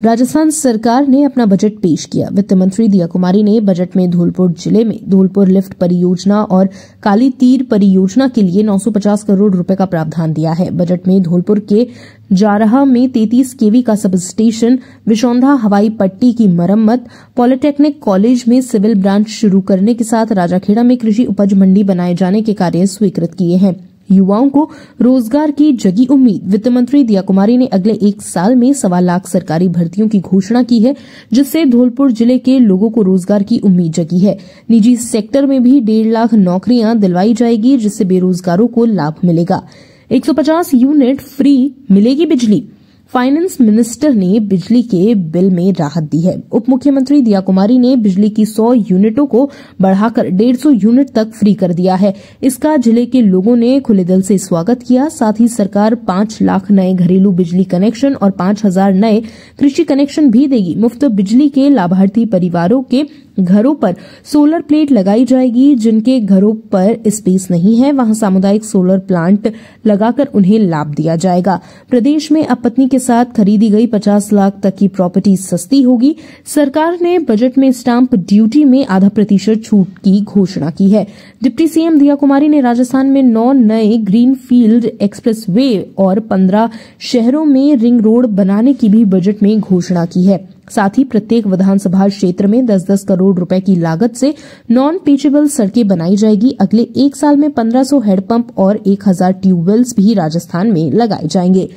राजस्थान सरकार ने अपना बजट पेश किया। वित्त मंत्री दिया कुमारी ने बजट में धौलपुर जिले में धौलपुर लिफ्ट परियोजना और काली तीर परियोजना के लिए 950 करोड़ रुपए का प्रावधान दिया है। बजट में धौलपुर के जारहा में 33 केवी का सब स्टेशन, विशौंधा हवाई पट्टी की मरम्मत, पॉलिटेक्निक कॉलेज में सिविल ब्रांच शुरू करने के साथ राजाखेड़ा में कृषि उपज मंडी बनाए जाने के कार्य स्वीकृत किए हैं। युवाओं को रोजगार की जगी उम्मीद। वित्त मंत्री दिया कुमारी ने अगले 1 साल में 1.25 लाख सरकारी भर्तियों की घोषणा की है, जिससे धौलपुर जिले के लोगों को रोजगार की उम्मीद जगी है। निजी सेक्टर में भी 1.5 लाख नौकरियां दिलवाई जाएगी, जिससे बेरोजगारों को लाभ मिलेगा। 150 यूनिट फ्री मिलेगी बिजली। फाइनेंस मिनिस्टर ने बिजली के बिल में राहत दी है। उप मुख्यमंत्री दिया कुमारी ने बिजली की 100 यूनिटों को बढ़ाकर 150 यूनिट तक फ्री कर दिया है। इसका जिले के लोगों ने खुले दिल से स्वागत किया। साथ ही सरकार 5 लाख नए घरेलू बिजली कनेक्शन और 5,000 नए कृषि कनेक्शन भी देगी। मुफ्त बिजली के लाभार्थी परिवारों के घरों पर सोलर प्लेट लगाई जाएगी। जिनके घरों पर स्पेस नहीं है, वहां सामुदायिक सोलर प्लांट लगाकर उन्हें लाभ दिया जाएगा। प्रदेश में अब पत्नी के साथ खरीदी गई 50 लाख तक की प्रॉपर्टी सस्ती होगी। सरकार ने बजट में स्टाम्प ड्यूटी में 0.5% छूट की घोषणा की है। डिप्टी सीएम दिया कुमारी ने राजस्थान में 9 नए ग्रीनफील्ड एक्सप्रेसवे और 15 शहरों में रिंग रोड बनाने की भी बजट में घोषणा की है। साथ ही प्रत्येक विधानसभा क्षेत्र में 10-10 करोड़ रुपए की लागत से नॉन पिचेबल सड़कें बनाई जाएगी। अगले 1 साल में 1500 हैंडपंप और 1000 ट्यूबवेल्स भी राजस्थान में लगाए जाएंगे।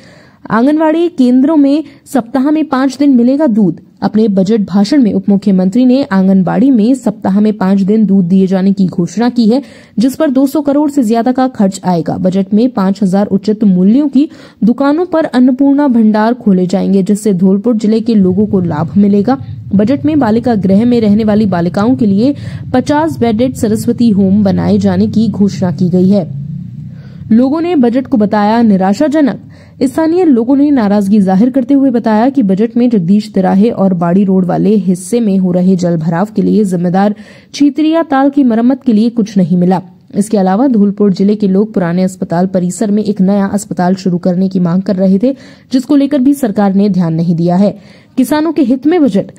आंगनवाड़ी केंद्रों में सप्ताह में 5 दिन मिलेगा दूध। अपने बजट भाषण में उप मुख्यमंत्री ने आंगनबाड़ी में सप्ताह में 5 दिन दूध दिए जाने की घोषणा की है, जिस पर 200 करोड़ से ज्यादा का खर्च आएगा। बजट में 5000 उचित मूल्यों की दुकानों पर अन्नपूर्णा भंडार खोले जाएंगे, जिससे धौलपुर जिले के लोगों को लाभ मिलेगा। बजट में बालिका गृह में रहने वाली बालिकाओं के लिए 50 बेडेड सरस्वती होम बनाए जाने की घोषणा की गई है। लोगों ने बजट को बताया निराशाजनक। स्थानीय लोगों ने नाराजगी जाहिर करते हुए बताया कि बजट में जगदीश तिराहे और बाड़ी रोड वाले हिस्से में हो रहे जल भराव के लिए जिम्मेदार छीतरिया ताल की मरम्मत के लिए कुछ नहीं मिला। इसके अलावा धौलपुर जिले के लोग पुराने अस्पताल परिसर में एक नया अस्पताल शुरू करने की मांग कर रहे थे, जिसको लेकर भी सरकार ने ध्यान नहीं दिया है। किसानों के हित में बजट।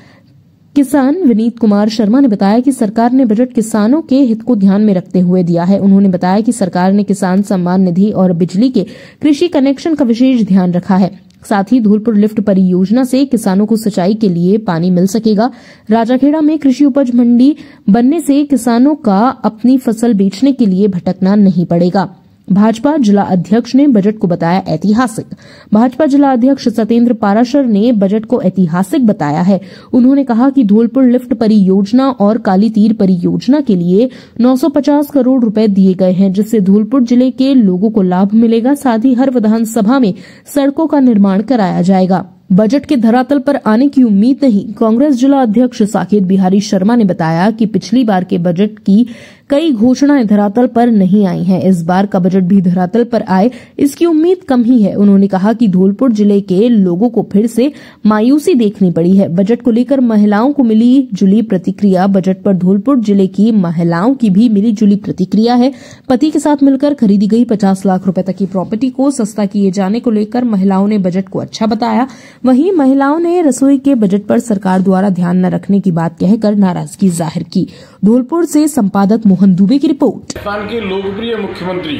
किसान विनीत कुमार शर्मा ने बताया कि सरकार ने बजट किसानों के हित को ध्यान में रखते हुए दिया है। उन्होंने बताया कि सरकार ने किसान सम्मान निधि और बिजली के कृषि कनेक्शन का विशेष ध्यान रखा है। साथ ही धौलपुर लिफ्ट परियोजना से किसानों को सिंचाई के लिए पानी मिल सकेगा। राजाखेड़ा में कृषि उपज मंडी बनने से किसानों का अपनी फसल बेचने के लिए भटकना नहीं पड़ेगा। भाजपा जिला अध्यक्ष ने बजट को बताया ऐतिहासिक। भाजपा जिला अध्यक्ष सत्येंद्र पाराशर ने बजट को ऐतिहासिक बताया है। उन्होंने कहा कि धौलपुर लिफ्ट परियोजना और काली तीर परियोजना के लिए 950 करोड़ रुपए दिए गए हैं, जिससे धौलपुर जिले के लोगों को लाभ मिलेगा। साथ ही हर विधानसभा में सड़कों का निर्माण कराया जाएगा। बजट के धरातल पर आने की उम्मीद नहीं। कांग्रेस जिला अध्यक्ष साकेत बिहारी शर्मा ने बताया कि पिछली बार के बजट की कई घोषणाएं धरातल पर नहीं आई हैं। इस बार का बजट भी धरातल पर आए, इसकी उम्मीद कम ही है। उन्होंने कहा कि धौलपुर जिले के लोगों को फिर से मायूसी देखनी पड़ी है। बजट को लेकर महिलाओं को मिली जुली प्रतिक्रिया। बजट पर धौलपुर जिले की महिलाओं की भी मिली जुली प्रतिक्रिया है। पति के साथ मिलकर खरीदी गई 50 लाख रुपए तक की प्रॉपर्टी को सस्ता किए जाने को लेकर महिलाओं ने बजट को अच्छा बताया। वहीं महिलाओं ने रसोई के बजट पर सरकार द्वारा ध्यान न रखने की बात कहकर नाराजगी जाहिर की। धौलपुर से संपादक मोहन दुबे की रिपोर्ट। राजस्थान के लोकप्रिय मुख्यमंत्री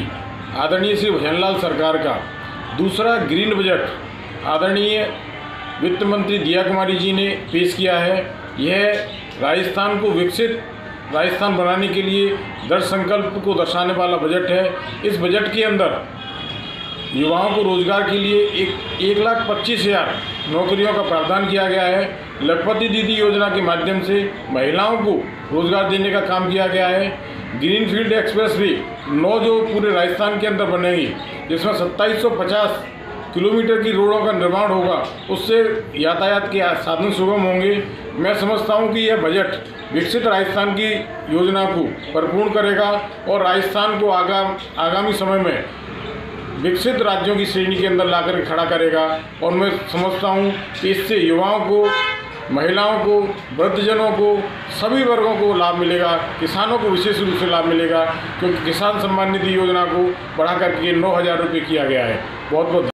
आदरणीय श्री भजनलाल सरकार का दूसरा ग्रीन बजट आदरणीय वित्त मंत्री दिया कुमारी जी ने पेश किया है। यह राजस्थान को विकसित राजस्थान बनाने के लिए दृढ़ संकल्प को दर्शाने वाला बजट है। इस बजट के अंदर युवाओं को रोजगार के लिए 1,25,000 नौकरियों का प्रावधान किया गया है। लखपति दीदी योजना के माध्यम से महिलाओं को रोजगार देने का काम किया गया है। ग्रीनफील्ड एक्सप्रेसवे 9 जो पूरे राजस्थान के अंदर बनेगी, जिसमें 2750 किलोमीटर की रोडों का निर्माण होगा, उससे यातायात के साधन सुगम होंगे। मैं समझता हूं कि यह बजट विकसित राजस्थान की योजना को परिपूर्ण करेगा और राजस्थान को आगामी समय में विकसित राज्यों की श्रेणी के अंदर लाकर खड़ा करेगा। और मैं समझता हूं कि इससे युवाओं को, महिलाओं को, वृद्धजनों को, सभी वर्गों को लाभ मिलेगा। किसानों को विशेष रूप से लाभ मिलेगा, क्योंकि किसान सम्मान निधि योजना को बढ़ा करके 9,000 रुपये किया गया है। बहुत बहुत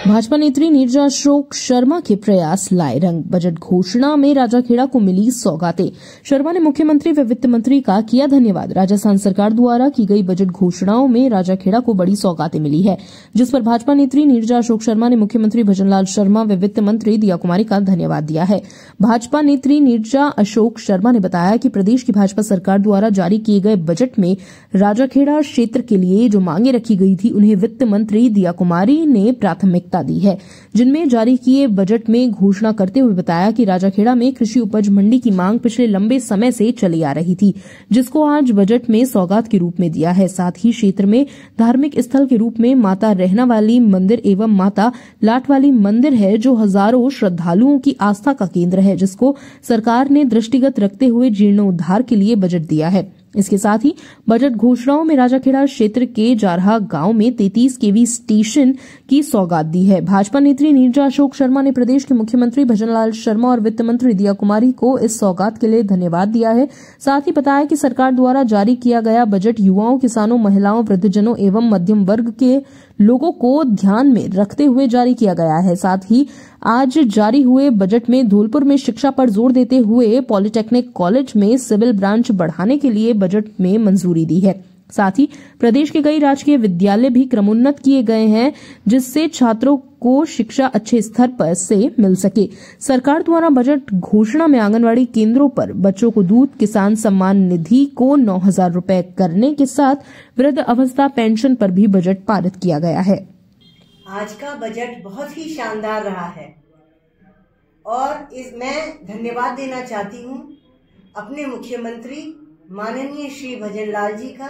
भाजपा नेत्री नीरजा अशोक शर्मा के प्रयास लाए रंग। बजट घोषणा में राजाखेड़ा को मिली सौगातें। शर्मा ने मुख्यमंत्री व वित्त मंत्री का किया धन्यवाद। राजस्थान सरकार द्वारा की गई बजट घोषणाओं में राजाखेड़ा को बड़ी सौगातें मिली है, जिस पर भाजपा नेत्री नीरजा अशोक शर्मा ने मुख्यमंत्री भजनलाल शर्मा व वित्त मंत्री दिया कुमारी का धन्यवाद दिया है। भाजपा नेत्री नीरजा अशोक शर्मा ने बताया कि प्रदेश की भाजपा सरकार द्वारा जारी किए गए बजट में राजाखेड़ा क्षेत्र के लिए जो मांगे रखी गई थी, उन्हें वित्त मंत्री दिया कुमारी ने प्राथमिकता दी है, जिनमें जारी किए बजट में घोषणा करते हुए बताया कि राजाखेड़ा में कृषि उपज मंडी की मांग पिछले लंबे समय से चली आ रही थी, जिसको आज बजट में सौगात के रूप में दिया है। साथ ही क्षेत्र में धार्मिक स्थल के रूप में माता रहना वाली मंदिर एवं माता लाट वाली मंदिर है, जो हजारों श्रद्धालुओं की आस्था का केंद्र है, जिसको सरकार ने दृष्टिगत रखते हुए जीर्णोद्धार के लिए बजट दिया है। इसके साथ ही बजट घोषणाओं में राजाखेड़ा क्षेत्र के जारहा गांव में 33 केवी स्टेशन की सौगात दी है। भाजपा नेत्री नीरजा अशोक शर्मा ने प्रदेश के मुख्यमंत्री भजनलाल शर्मा और वित्त मंत्री दिया कुमारी को इस सौगात के लिए धन्यवाद दिया है। साथ ही बताया कि सरकार द्वारा जारी किया गया बजट युवाओं, किसानों, महिलाओं, वृद्धजनों एवं मध्यम वर्ग के लोगों को ध्यान में रखते हुए जारी किया गया है। साथ ही आज जारी हुए बजट में धौलपुर में शिक्षा पर जोर देते हुए पॉलिटेक्निक कॉलेज में सिविल ब्रांच बढ़ाने के लिए बजट में मंजूरी दी है। साथ ही प्रदेश के कई राजकीय विद्यालय भी क्रमोन्नत किए गए हैं, जिससे छात्रों को शिक्षा अच्छे स्तर पर से मिल सके। सरकार द्वारा बजट घोषणा में आंगनवाड़ी केंद्रों पर बच्चों को दूध, किसान सम्मान निधि को 9,000 रुपए करने के साथ वृद्ध अवस्था पेंशन पर भी बजट पारित किया गया है। आज का बजट बहुत ही शानदार रहा है और मैं धन्यवाद देना चाहती हूँ अपने मुख्यमंत्री माननीय श्री भजनलाल जी का,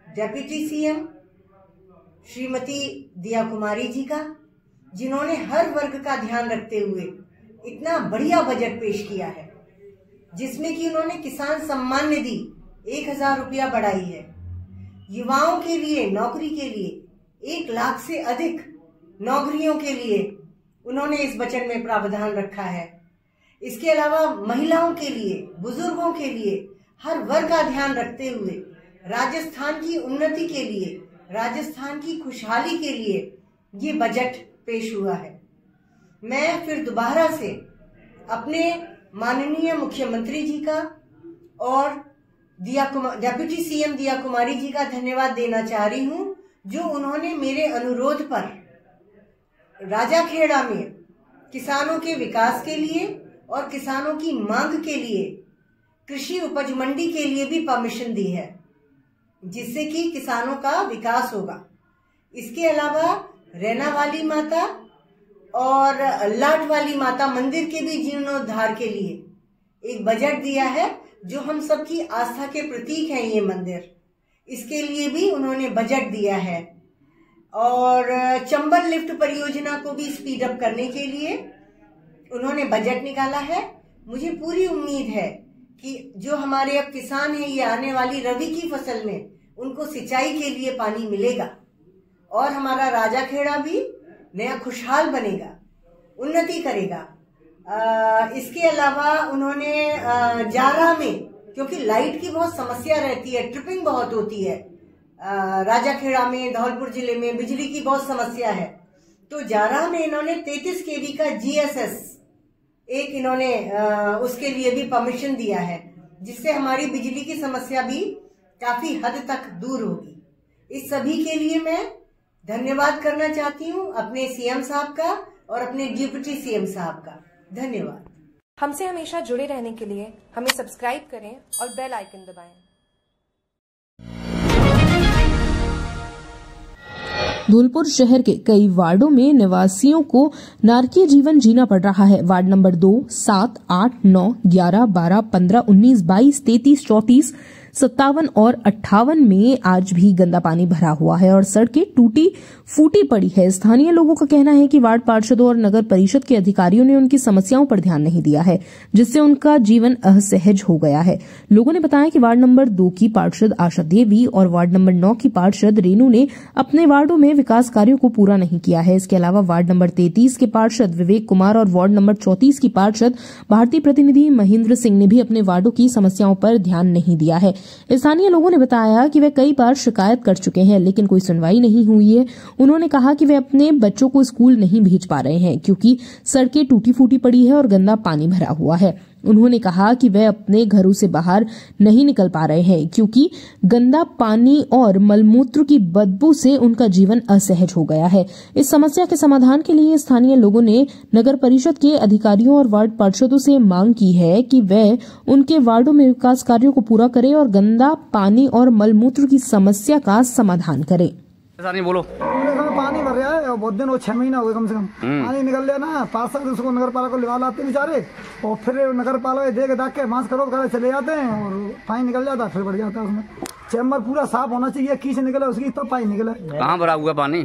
डेप्यूटी सीएम श्रीमती दिया कुमारी जी का, जिन्होंने हर वर्ग का ध्यान रखते हुए इतना बढ़िया बजट पेश किया है, जिसमें कि उन्होंने किसान सम्मान निधि 1,000 रुपया बढ़ाई है। युवाओं के लिए नौकरी के लिए 1 लाख से अधिक नौकरियों के लिए उन्होंने इस बजट में प्रावधान रखा है। इसके अलावा महिलाओं के लिए, बुजुर्गों के लिए हर वर्ग का ध्यान रखते हुए राजस्थान की उन्नति के लिए, राजस्थान की खुशहाली के लिए ये बजट पेश हुआ है। मैं फिर दोबारा से अपने माननीय मुख्यमंत्री जी का और डेप्यूटी सीएम दिया कुमारी जी का धन्यवाद देना चाह रही हूँ, जो उन्होंने मेरे अनुरोध पर राजाखेड़ा में किसानों के विकास के लिए और किसानों की मांग के लिए कृषि उपज मंडी के लिए भी परमिशन दी है, जिससे कि किसानों का विकास होगा। इसके अलावा रहना वाली माता और लाट वाली माता मंदिर के भी जीर्णोद्धार के लिए एक बजट दिया है, जो हम सबकी आस्था के प्रतीक है ये मंदिर, इसके लिए भी उन्होंने बजट दिया है। और चंबल लिफ्ट परियोजना को भी स्पीड अप करने के लिए उन्होंने बजट निकाला है। मुझे पूरी उम्मीद है कि जो हमारे अब किसान हैं, ये आने वाली रबी की फसल में उनको सिंचाई के लिए पानी मिलेगा और हमारा राजाखेड़ा भी नया खुशहाल बनेगा, उन्नति करेगा। इसके अलावा उन्होंने जारा में, क्योंकि लाइट की बहुत समस्या रहती है, ट्रिपिंग बहुत होती है राजाखेड़ा में, धौलपुर जिले में बिजली की बहुत समस्या है, तो जारा में इन्होंने 33 केवी का GSS एक इन्होंने उसके लिए भी परमिशन दिया है, जिससे हमारी बिजली की समस्या भी काफी हद तक दूर होगी। इस सभी के लिए मैं धन्यवाद करना चाहती हूँ अपने सीएम साहब का और अपने डिप्टी सीएम साहब का। धन्यवाद। हमसे हमेशा जुड़े रहने के लिए हमें सब्सक्राइब करें और बेल आइकन दबाएं। धौलपुर शहर के कई वार्डों में निवासियों को नारकीय जीवन जीना पड़ रहा है। वार्ड नंबर 2, 7, 8, 9, 11, 12, 15, 19, 22, 33, 34, 57 और 58 में आज भी गंदा पानी भरा हुआ है और सड़कें टूटी फूटी पड़ी है। स्थानीय लोगों का कहना है कि वार्ड पार्षदों और नगर परिषद के अधिकारियों ने उनकी समस्याओं पर ध्यान नहीं दिया है, जिससे उनका जीवन असहज हो गया है। लोगों ने बताया कि वार्ड नंबर 2 की पार्षद आशा देवी और वार्ड नंबर 9 की पार्षद रेनू ने अपने वार्डों में विकास कार्यों को पूरा नहीं किया है। इसके अलावा वार्ड नंबर 33 के पार्षद विवेक कुमार और वार्ड नंबर 34 की पार्षद भारतीय प्रतिनिधि महेंद्र सिंह ने भी अपने वार्डों की समस्याओं पर ध्यान नहीं दिया है। स्थानीय लोगों ने बताया कि वे कई बार शिकायत कर चुके हैं, लेकिन कोई सुनवाई नहीं हुई है। उन्होंने कहा कि वे अपने बच्चों को स्कूल नहीं भेज पा रहे हैं क्योंकि सड़कें टूटी फूटी पड़ी है और गंदा पानी भरा हुआ है। उन्होंने कहा कि वे अपने घरों से बाहर नहीं निकल पा रहे हैं क्योंकि गंदा पानी और मलमूत्र की बदबू से उनका जीवन असहज हो गया है। इस समस्या के समाधान के लिए स्थानीय लोगों ने नगर परिषद के अधिकारियों और वार्ड पार्षदों से मांग की है कि वे उनके वार्डों में विकास कार्यों को पूरा करें और गंदा पानी और मलमूत्र की समस्या का समाधान करें। बोलो। पानी भर रहा है, बहुत दिन हो, 6 महीना हो गए कम से कम। पानी निकल लिया ना, पार्षद उसको नगर पालिका को लिवा लाते बेचारे, और फिर नगर पालिका देख दाख के मांस करो करे चले जाते हैं और पानी निकल जाता है, फिर बढ़ जाता है। उसमें चैम्बर पूरा साफ होना चाहिए, कीच निकले उसकी तब पानी निकले। कहाँ भरा हुआ पानी?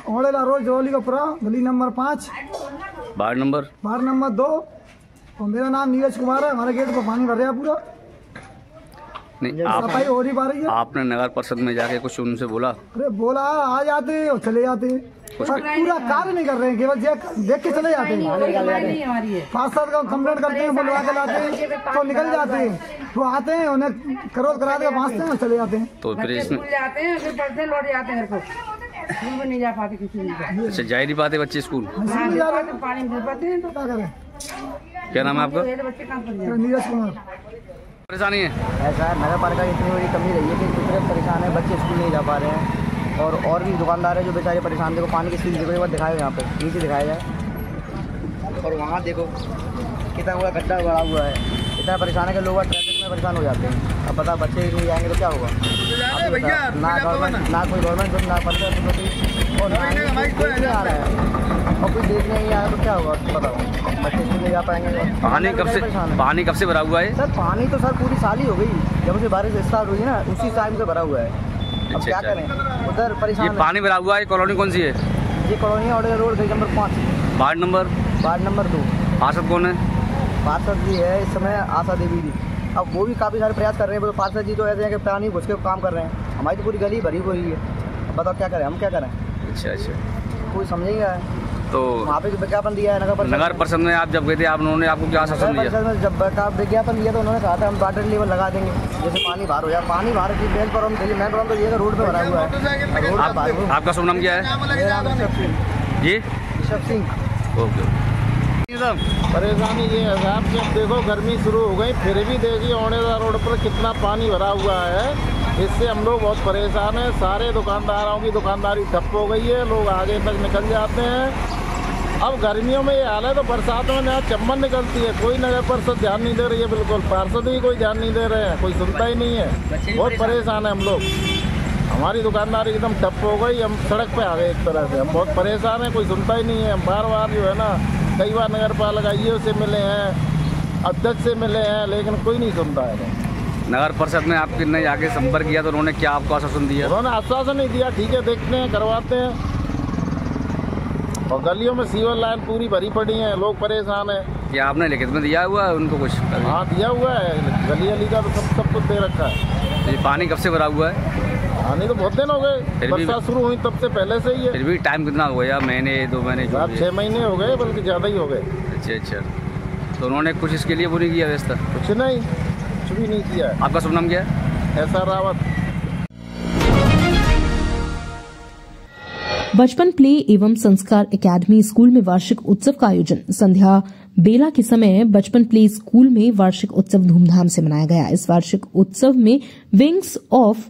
ओड़ेला रोड जोली का पूरा, गली नंबर 5, वार्ड नंबर 2, और मेरा नाम नीरज कुमार है। हमारे गेट पर पानी भर रहा है पूरा। नहीं, सफाई हो नहीं पा रही है। आपने नगर परिषद में जाके कुछ उनसे बोला? अरे बोला, आ जाते और चले जाते, पूरा कार्य नहीं कर रहे हैं, केवल देख के चले जाते हैं। पार्षद का कंप्लेंट करते हैं, बुलवा के लाते हैं तो निकल जाते हैं, वो आते हैं उन्हें करोड़ करा के पहुँचते हैं और चले जाते हैं। तो फिर इसमें जाते हैं, फिर पढ़ते लौट जाते हैं, स्कूल में नहीं जा पाते किसी भी। अच्छा, जा ही नहीं पाते बच्चे स्कूल? पानी भर पाते हैं तो क्या करें। क्या नाम है आपका? नीरज कुमार। परेशानी है ऐसा है, नगर पालिका इतनी बड़ी कमी रही है कि दूसरे परेशान है, बच्चे स्कूल नहीं जा पा रहे हैं, और भी दुकानदार है जो बेचारे परेशान। देखो पानी की स्थिति देखो, एक बार दिखाया यहाँ पे नीचे दिखाया जाए, और वहाँ देखो कितना हुआ गड्ढा बड़ा हुआ है। इतना परेशान है कि लोग ट्रैफिक में परेशान हो जाते हैं। अब बता, बच्चे नहीं जाएंगे तो क्या होगा? ना कोई गवर्नमेंट ना पंचायत और ना आ रहा है, और कोई देखने नहीं आया तो क्या होगा बताओ? बच्चे स्कूल नहीं जा पाएंगे। पानी कब से भरा हुआ है? सर पानी तो सर पूरी साल ही हो गई, जब से बारिश स्टार्ट हुई ना उसी टाइम से भरा हुआ है। अब क्या करें, उधर परेशान। ये पानी भरा हुआ है। कॉलोनी कौन सी है? ये कॉलोनी है रोड गली नंबर 5, वार्ड नंबर 2। पार्षद कौन है? पार्षद जी है इस समय आशा देवी जी। अब वो भी काफ़ी सारे प्रयास कर रहे हैं, पार्षद जी तो ऐसे हैं कि पानी घुस के काम कर रहे हैं। हमारी तो पूरी गली भरी हुई है, अब बताओ क्या करें, हम क्या करें? अच्छा, कोई समझेगा। तो वहाँ पे विज्ञापन दिया है नगर परिषद में। आप जब गए थे, उन्होंने आपको क्या आश्वासन दिया? जब विज्ञापन दिया तो उन्होंने कहा था हम वाटर लेवल लगा देंगे, जैसे पानी बाहर हो जाए। पानी बाहर की मेन प्रॉब्लम तो ये रोड पे भरा हुआ है। आपका शुभ नाम क्या है? जी ऋषभ सिंह। ओके। परेशानी ये है साहब कि अब देखो गर्मी शुरू हो गई, फिर भी देखिए ओणेदा रोड पर कितना पानी भरा हुआ है। इससे हम लोग बहुत परेशान हैं। सारे दुकानदारों की दुकानदारी ठप हो गई है, लोग आगे तक निकल जाते हैं। अब गर्मियों में ये हाल है तो बरसातों में यहाँ चम्मन निकलती है, कोई नगर परिषद ध्यान नहीं दे रही है, बिल्कुल पार्षद भी कोई ध्यान नहीं दे रहे हैं, कोई सुनता ही नहीं है। बहुत परेशान है हम लोग, हमारी दुकानदारी एकदम ठप हो गई, हम सड़क पे आ गए एक तरह से। हम बहुत परेशान हैं, कोई सुनता ही नहीं है। हम बार बार जो है ना, कई बार नगर पालिका ईओ से मिले हैं, अध्यक्ष से मिले हैं, लेकिन कोई नहीं सुनता है। नगर परिषद में आपने आगे संपर्क किया तो उन्होंने क्या आपको आश्वासन दिया? उन्होंने आश्वासन नहीं दिया, ठीक है देखते हैं, करवाते हैं। और गलियों में सीवर लाइन पूरी भरी पड़ी है, लोग परेशान हैं। क्या आपने लिखित में दिया हुआ है उनको कुछ? हाँ दिया हुआ है, गली का तो सब कुछ दे रखा है। ये पानी कब से भरा हुआ है? पानी तो बहुत दिन हो गए, बरसात शुरू हुई तब से पहले से ही है। फिर भी टाइम कितना हो गया? महीने 2 महीने? 6 महीने हो गए, बल्कि ज़्यादा ही हो गए। अच्छा। तो उन्होंने कुछ इसके लिए वो नहीं किया व्यवस्था? कुछ नहीं, कुछ भी नहीं किया। आपका शुभ नाम क्या है? SR रावत। बचपन प्ले एवं संस्कार एकेडमी स्कूल में वार्षिक उत्सव का आयोजन। संध्या बेला के समय बचपन प्ले स्कूल में वार्षिक उत्सव धूमधाम से मनाया गया। इस वार्षिक उत्सव में विंग्स ऑफ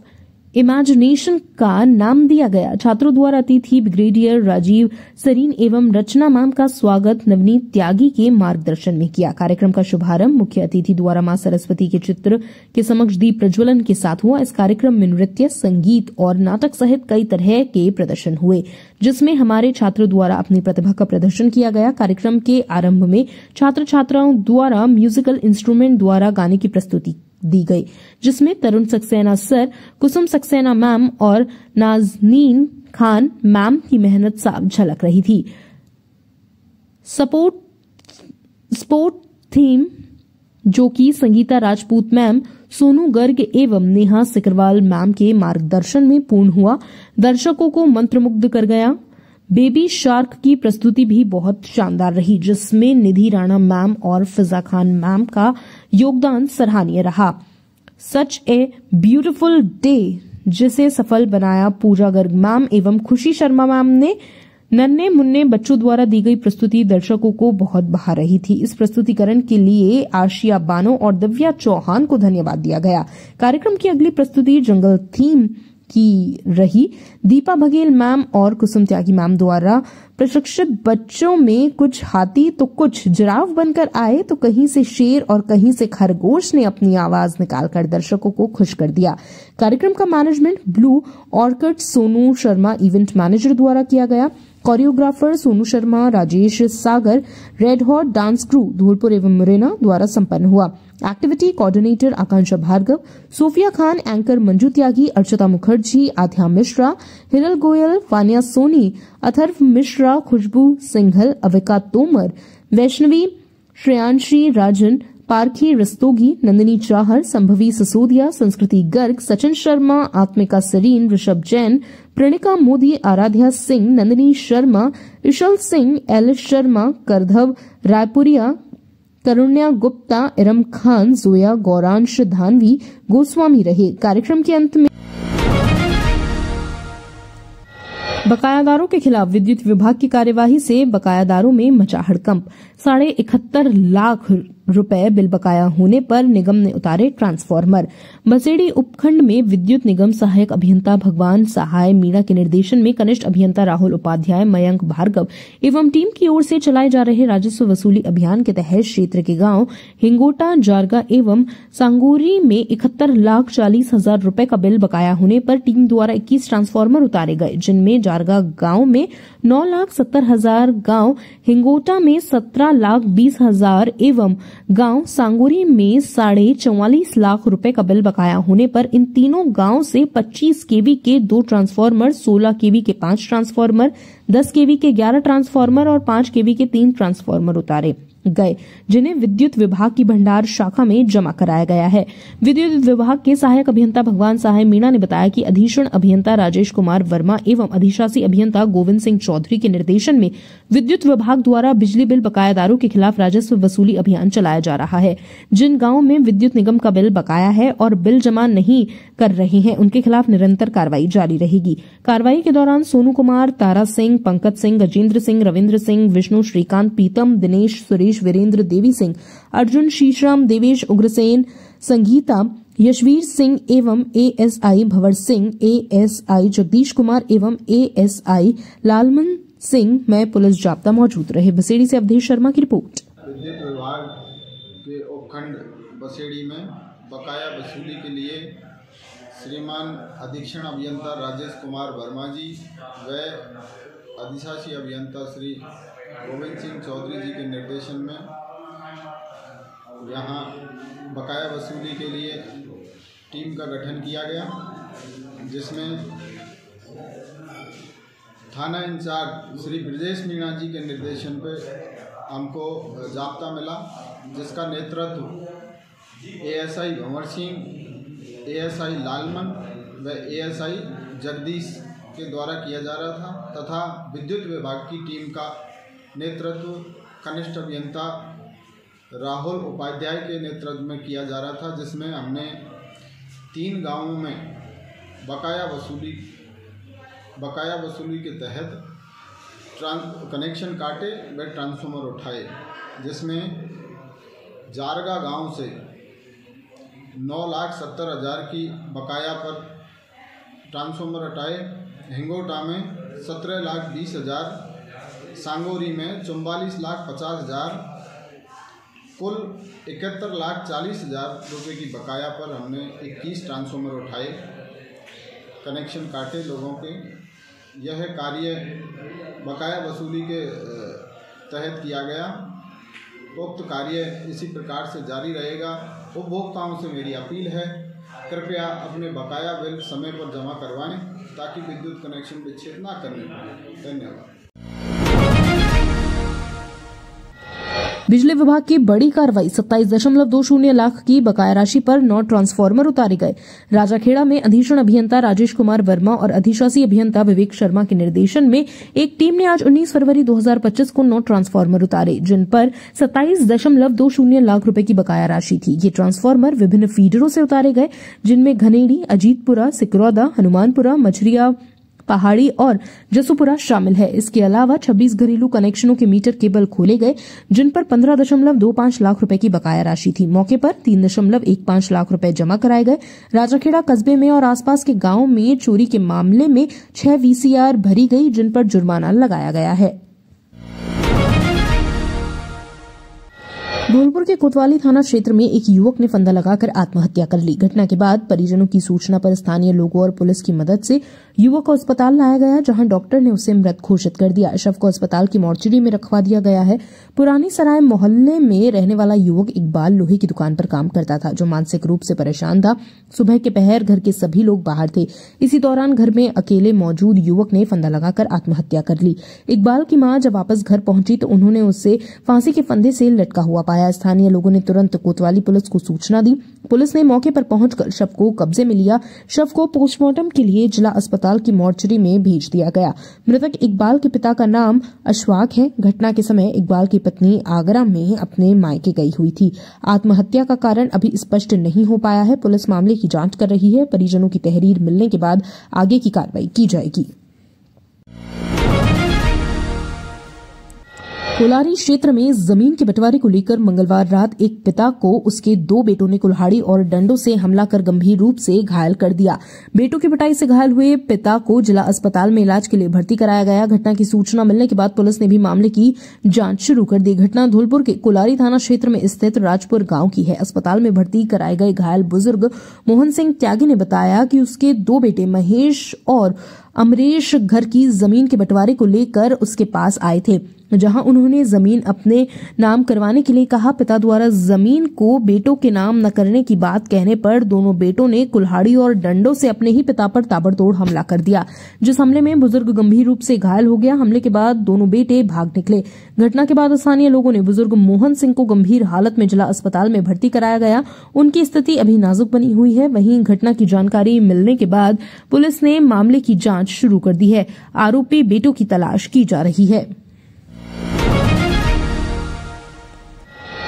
इमेजिनेशन का नाम दिया गया। छात्रों द्वारा अतिथि ब्रिगेडियर राजीव सरीन एवं रचना मैम का स्वागत नवनीत त्यागी के मार्गदर्शन में किया। कार्यक्रम का शुभारंभ मुख्य अतिथि द्वारा मां सरस्वती के चित्र के समक्ष दीप प्रज्वलन के साथ हुआ। इस कार्यक्रम में नृत्य, संगीत और नाटक सहित कई तरह के प्रदर्शन हुए, जिसमें हमारे छात्रों द्वारा अपनी प्रतिभा का प्रदर्शन किया गया। कार्यक्रम के आरंभ में छात्र छात्राओं द्वारा म्यूजिकल इंस्ट्रूमेंट द्वारा गाने की प्रस्तुति दी गई, जिसमें तरुण सक्सेना सर, कुसुम सक्सेना मैम और नाजनीन खान मैम की मेहनत साफ झलक रही थी। स्पोर्ट थीम जो कि संगीता राजपूत मैम, सोनू गर्ग एवं नेहा सिकरवाल मैम के मार्गदर्शन में पूर्ण हुआ, दर्शकों को मंत्रमुग्ध कर गया। बेबी शार्क की प्रस्तुति भी बहुत शानदार रही, जिसमें निधि राणा मैम और फिजा खान मैम का योगदान सराहनीय रहा। सच ए ब्यूटिफुल डे, जिसे सफल बनाया पूजा गर्ग मैम एवं खुशी शर्मा मैम ने। नन्हे मुन्ने बच्चों द्वारा दी गई प्रस्तुति दर्शकों को बहुत भा रही थी। इस प्रस्तुतिकरण के लिए आशिया बानो और दिव्या चौहान को धन्यवाद दिया गया। कार्यक्रम की अगली प्रस्तुति जंगल थीम की रही। दीपा बघेल मैम और कुसुम त्यागी मैम द्वारा प्रशिक्षित बच्चों में कुछ हाथी तो कुछ जिराफ बनकर आए, तो कहीं से शेर और कहीं से खरगोश ने अपनी आवाज निकालकर दर्शकों को खुश कर दिया। कार्यक्रम का management blue orchid Sonu Sharma event manager द्वारा किया गया। Choreographer Sonu Sharma, Rajesh Sagar, red hot dance crew Dholpur एवं मुरैना द्वारा संपन्न हुआ। Activity coordinator Akanksha Bhargava, Sofia Khan, anchor Manju Tyagi, Archita Mukherjee, Aadhya Mishra, Hiral Goyal, Vania Soni, Atharv Mishra, Khushboo Singhal, Avika Tomar, Vaishnavi, Shreyanshi Rajan, Parkhi Rastogi, Nandini Chahar, Sambhavi Sasodia, Sanskriti Garg, Sachin Sharma, Atmika Sareen, Rishabh Jain, प्रणिका Modi, Aaradhya Singh, Nandini Sharma, इशल Singh, L Sharma, करधव Raipuria, करुण्या Gupta, Iram Khan, Zoya, Gauransh Dhanvi, Goswami रहे। कार्यक्रम के अंत में बकायादारों के खिलाफ विद्युत विभाग की कार्यवाही से बकायादारों में मचा हड़कंप। 71.5 लाख रुपए बिल बकाया होने पर निगम ने उतारे ट्रांसफार्मर। बसेड़ी उपखंड में विद्युत निगम सहायक अभियंता भगवान सहाय मीणा के निर्देशन में कनिष्ठ अभियंता राहुल उपाध्याय, मयंक भार्गव एवं टीम की ओर से चलाए जा रहे राजस्व वसूली अभियान के तहत क्षेत्र के गांव हिंगोटा, जारगा एवं सांगोरी में 71,40,000 रुपए का बिल बकाया होने पर टीम द्वारा 21 ट्रांसफार्मर उतारे गए, जिनमें जारगा गांव में 9,70,000, गांव हिंगोटा में 17,20,000 एवं गांव सांगोरी में 44.5 लाख रुपए का बिल बकाया होने पर इन तीनों गांव से 25 केवी के 2 ट्रांसफार्मर, 16 केवी के 5 ट्रांसफार्मर, 10 केवी के 11 ट्रांसफार्मर और 5 केवी के 3 ट्रांसफार्मर उतारे गए, जिन्हें विद्युत विभाग की भंडार शाखा में जमा कराया गया है। विद्युत विभाग के सहायक अभियंता भगवान सहाय मीणा ने बताया कि अधीक्षण अभियंता राजेश कुमार वर्मा एवं अधिशासी अभियंता गोविंद सिंह चौधरी के निर्देशन में विद्युत विभाग द्वारा बिजली बिल बकायादारों के खिलाफ राजस्व वसूली अभियान चलाया जा रहा है। जिन गांवों में विद्युत निगम का बिल बकाया है और बिल जमा नहीं कर रहे हैं, उनके खिलाफ निरंतर कार्रवाई जारी रहेगी। कार्रवाई के दौरान सोनू कुमार, तारा सिंह, पंकज सिंह, गजेंद्र सिंह, रविन्द्र सिंह, विष्णु, श्रीकांत, पीतम, दिनेश, सुरेश, वीरेंद्र, देवी सिंह, अर्जुन, शीशराम, देवेश, उग्रसेन, संगीता, यशवीर सिंह एवं एएसआई भंवर सिंह, एएसआई जगदीश कुमार एवं एएसआई लालमन सिंह में पुलिस जाब्ता मौजूद रहे। बसेड़ी से अवधेश शर्मा की रिपोर्ट। विद्युत विभाग के उपखंड बसेड़ी में बकाया वसूली के लिए श्रीमान अधीक्षण अभियंता राजेश कुमार वर्मा जी व अधिशासी अभियंता श्री गोविंद सिंह चौधरी जी के निर्देशन में यहाँ बकाया वसूली के लिए टीम का गठन किया गया, जिसमें थाना इंचार्ज श्री ब्रजेश मीणा जी के निर्देशन पे हमको जाब्ता मिला, जिसका नेतृत्व एएसआई भंवर सिंह, एएसआई लालमन व एएसआई जगदीश के द्वारा किया जा रहा था तथा विद्युत विभाग की टीम का नेतृत्व कनिष्ठ अभियंता राहुल उपाध्याय के नेतृत्व में किया जा रहा था, जिसमें हमने 3 गांवों में बकाया वसूली के तहत कनेक्शन काटे व ट्रांसफार्मर उठाए, जिसमें जारगा गांव से 9,70,000 की बकाया पर ट्रांसफार्मर हटाए, हिंगोटा में 17,20,000, सांगोरी में 44,50,000, कुल 71,40,000 रुपये की बकाया पर हमने 21 ट्रांसफार्मर उठाए, कनेक्शन काटे लोगों के। यह कार्य बकाया वसूली के तहत किया गया। उक्त कार्य इसी प्रकार से जारी रहेगा। उपभोक्ताओं से मेरी अपील है, कृपया अपने बकाया बिल समय पर जमा करवाएं ताकि विद्युत कनेक्शन विच्छेद ना करने पड़े। धन्यवाद। बिजली विभाग की बड़ी कार्रवाई, 27.20 लाख की बकाया राशि पर 9 ट्रांसफार्मर उतारे गए। राजाखेड़ा में अधीक्षण अभियंता राजेश कुमार वर्मा और अधिशासी अभियंता विवेक शर्मा के निर्देशन में एक टीम ने आज 19 फरवरी 2025 को 9 ट्रांसफार्मर उतारे, जिन पर 27.20 लाख रुपए की बकाया राशि थी। ये ट्रांसफार्मर विभिन्न फीडरों से उतारे गए, जिनमें घनेड़ी, अजीतपुरा, सिकरौदा, हनुमानपुरा, मछरिया पहाड़ी और जसुपुरा शामिल है। इसके अलावा 26 घरेलू कनेक्शनों के मीटर केबल खोले गए, जिन पर 15.25 लाख रुपए की बकाया राशि थी। मौके पर 3.15 लाख रुपए जमा कराए गए। राजाखेड़ा कस्बे में और आसपास के गांवों में चोरी के मामले में 6 VCR भरी गई, जिन पर जुर्माना लगाया गया है। धौलपुर के कोतवाली थाना क्षेत्र में एक युवक ने फंदा लगाकर आत्महत्या कर ली। घटना के बाद परिजनों की सूचना पर स्थानीय लोगों और पुलिस की मदद से युवक को अस्पताल लाया गया, जहां डॉक्टर ने उसे मृत घोषित कर दिया। शव को अस्पताल की मोर्चरी में रखवा दिया गया है। पुरानी सराय मोहल्ले में रहने वाला युवक इकबाल लोहे की दुकान पर काम करता था, जो मानसिक रूप से परेशान था। सुबह के पहर घर के सभी लोग बाहर थे। इसी दौरान घर में अकेले मौजूद युवक ने फंदा लगाकर आत्महत्या कर ली। इकबाल की मां जब वापस घर पहुंची तो उन्होंने उसे फांसी के फंदे से लटका हुआ पाया। स्थानीय लोगों ने तुरंत कोतवाली पुलिस को सूचना दी। पुलिस ने मौके पर पहुंचकर शव को कब्जे में लिया। शव को पोस्टमार्टम के लिए जिला अस्पताल की मोर्चरी में भेज दिया गया। मृतक इकबाल के पिता का नाम अशफाक है। घटना के समय इकबाल की पत्नी आगरा में अपने मायके गई हुई थी। आत्महत्या का कारण अभी स्पष्ट नहीं हो पाया है। पुलिस मामले की जांच कर रही है। परिजनों की तहरीर मिलने के बाद आगे की कार्रवाई की जाएगी। कोलारी क्षेत्र में जमीन के बंटवारे को लेकर मंगलवार रात एक पिता को उसके 2 बेटों ने कुल्हाड़ी और डंडों से हमला कर गंभीर रूप से घायल कर दिया। बेटों की पिटाई से घायल हुए पिता को जिला अस्पताल में इलाज के लिए भर्ती कराया गया। घटना की सूचना मिलने के बाद पुलिस ने भी मामले की जांच शुरू कर दी। घटना धौलपुर के कोलारी थाना क्षेत्र में स्थित राजपुर गांव की है। अस्पताल में भर्ती कराए गए घायल बुजुर्ग मोहन सिंह त्यागी ने बताया कि उसके 2 बेटे महेश और अमरेश घर की जमीन के बंटवारे को लेकर उसके पास आए थे, जहां उन्होंने जमीन अपने नाम करवाने के लिए कहा। पिता द्वारा जमीन को बेटों के नाम न करने की बात कहने पर दोनों बेटों ने कुल्हाड़ी और डंडों से अपने ही पिता पर ताबड़तोड़ हमला कर दिया, जिस हमले में बुजुर्ग गंभीर रूप से घायल हो गया। हमले के बाद दोनों बेटे भाग निकले। घटना के बाद स्थानीय लोगों ने बुजुर्ग मोहन सिंह को गंभीर हालत में जिला अस्पताल में भर्ती कराया गया। उनकी स्थिति अभी नाजुक बनी हुई है। वहीं घटना की जानकारी मिलने के बाद पुलिस ने मामले की जांच शुरू कर दी है। आरोपी बेटों की तलाश की जा रही है।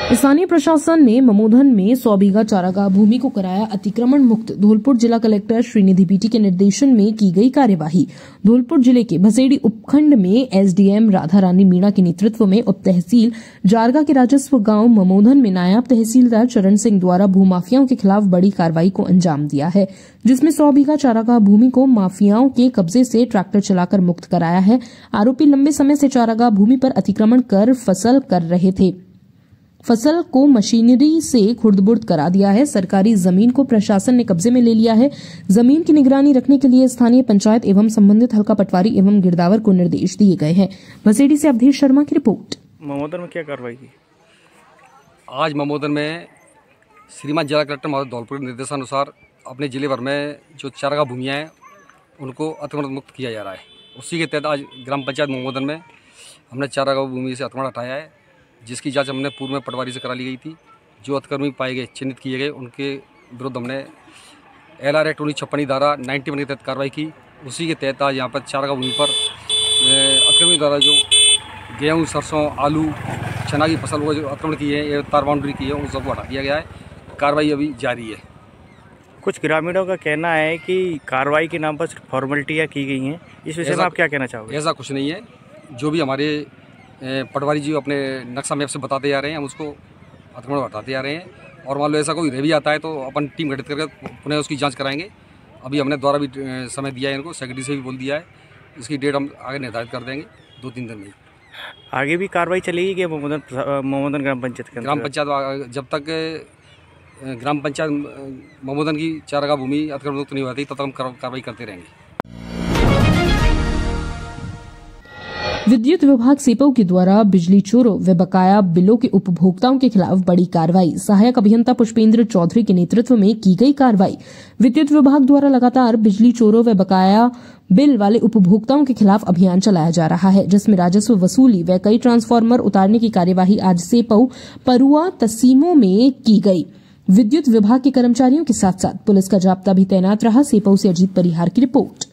स्थानीय प्रशासन ने ममोधन में 100 बीघा चारागाह भूमि को कराया अतिक्रमण मुक्त। धौलपुर जिला कलेक्टर श्रीनिधि बीटी के निर्देशन में की गई कार्यवाही। धौलपुर जिले के भसेड़ी उपखंड में एसडीएम राधा रानी मीणा के नेतृत्व में उप तहसील जारगा के राजस्व गांव ममोधन में नायब तहसीलदार चरण सिंह द्वारा भूमाफियाओं के खिलाफ बड़ी कार्रवाई को अंजाम दिया है, जिसमें 100 बीघा चारागाह भूमि को माफियाओं के कब्जे से ट्रैक्टर चलाकर मुक्त कराया है। आरोपी लंबे समय से चारागाह भूमि पर अतिक्रमण कर फसल कर रहे थे। फसल को मशीनरी से खुर्द-बुर्द करा दिया है। सरकारी जमीन को प्रशासन ने कब्जे में ले लिया है। जमीन की निगरानी रखने के लिए स्थानीय पंचायत एवं संबंधित हल्का पटवारी एवं गिरदावर को निर्देश दिए गए हैं। भसेड़ी से अवधेश शर्मा की रिपोर्ट। ममोदन में क्या कार्रवाई की? आज ममोदन में श्रीमान जिला कलेक्टर महोदय धौलपुर के निर्देशानुसार अपने जिले भर में जो चारागाह भूमियाँ हैं उनको अतिक्रमण मुक्त किया जा रहा है। उसी के तहत आज ग्राम पंचायत ममोदन में हमने चारागाह भूमि से अतिक्रमण हटाया है, जिसकी जांच हमने पूर्व में पटवारी से करा ली गई थी। जो अतिक्रमी पाए गए, चिन्हित किए गए, उनके विरुद्ध हमने LR एक्ट 1956 धारा 91 के तहत कार्रवाई की। उसी के तहत आज यहाँ पर चारागाह भूमि पर अतिक्रमी द्वारा जो गेहूँ, सरसों, आलू, चना की फसल को जो अतिक्रमण की है, तार बाउंड्री की है, उन सबको हटा दिया गया है। कार्रवाई अभी जारी है। कुछ ग्रामीणों का कहना है कि कार्रवाई के नाम पर सिर्फ फॉर्मेलिटियाँ की गई हैं। इस विषय में आप क्या कहना चाहोगे? ऐसा कुछ नहीं है। जो भी हमारे पटवारी जी अपने नक्शा मैप से बताते जा रहे हैं, हम उसको अतिक्रमण हटाते जा रहे हैं। और मान लो ऐसा कोई रह भी आता है तो अपन टीम गठित करके पुनः उसकी जांच कराएंगे। अभी हमने द्वारा भी समय दिया है इनको, सेक्रेटरी से भी बोल दिया है। इसकी डेट हम आगे निर्धारित कर देंगे 2-3 दिन में। आगे भी कार्रवाई चलेगी कि ममोदन ग्राम पंचायत के ग्राम पंचायत जब तक ग्राम पंचायत ममोदन की चारागाह भूमि अतिक्रमण मुक्त नहीं होती तब तक हम कार्रवाई करते रहेंगे। विद्युत विभाग सेपऊ के द्वारा बिजली चोरों व बकाया बिलों के उपभोक्ताओं के खिलाफ बड़ी कार्रवाई। सहायक अभियंता पुष्पेंद्र चौधरी के नेतृत्व में की गई कार्रवाई। विद्युत विभाग द्वारा लगातार बिजली चोरों व बकाया बिल वाले उपभोक्ताओं के खिलाफ अभियान चलाया जा रहा है, जिसमें राजस्व वसूली व कई ट्रांसफार्मर उतारने की कार्यवाही आज सेपऊ, परुआ, तसीमों में की गई। विद्युत विभाग के कर्मचारियों के साथ साथ पुलिस का जाब्ता भी तैनात रहा। सेपऊ से अजीत परिहार की रिपोर्ट।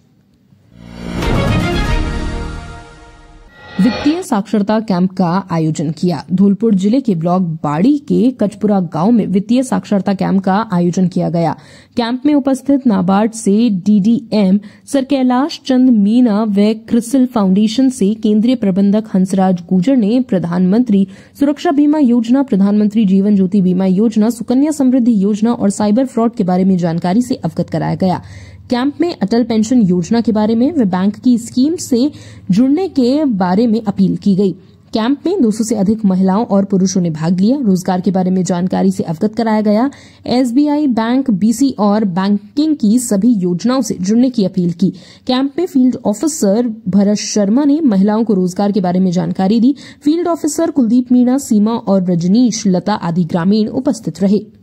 वित्तीय साक्षरता कैंप का आयोजन किया। धौलपुर जिले के ब्लॉक बाड़ी के कचपुरा गांव में वित्तीय साक्षरता कैंप का आयोजन किया गया। कैंप में उपस्थित नाबार्ड से डीडीएम सर कैलाश चंद मीना व क्रिसिल फाउंडेशन से केंद्रीय प्रबंधक हंसराज गुर्जर ने प्रधानमंत्री सुरक्षा बीमा योजना, प्रधानमंत्री जीवन ज्योति बीमा योजना, सुकन्या समृद्धि योजना और साइबर फ्रॉड के बारे में जानकारी से अवगत कराया गया। कैंप में अटल पेंशन योजना के बारे में व बैंक की स्कीम से जुड़ने के बारे में अपील की गई। कैंप में 200 से अधिक महिलाओं और पुरुषों ने भाग लिया। रोजगार के बारे में जानकारी से अवगत कराया गया। एसबीआई बैंक, बीसी और बैंकिंग की सभी योजनाओं से जुड़ने की अपील की। कैंप में फील्ड ऑफिसर भरत शर्मा ने महिलाओं को रोजगार के बारे में जानकारी दी। फील्ड ऑफिसर कुलदीप मीणा, सीमा और रजनीश लता आदि ग्रामीण उपस्थित रहे।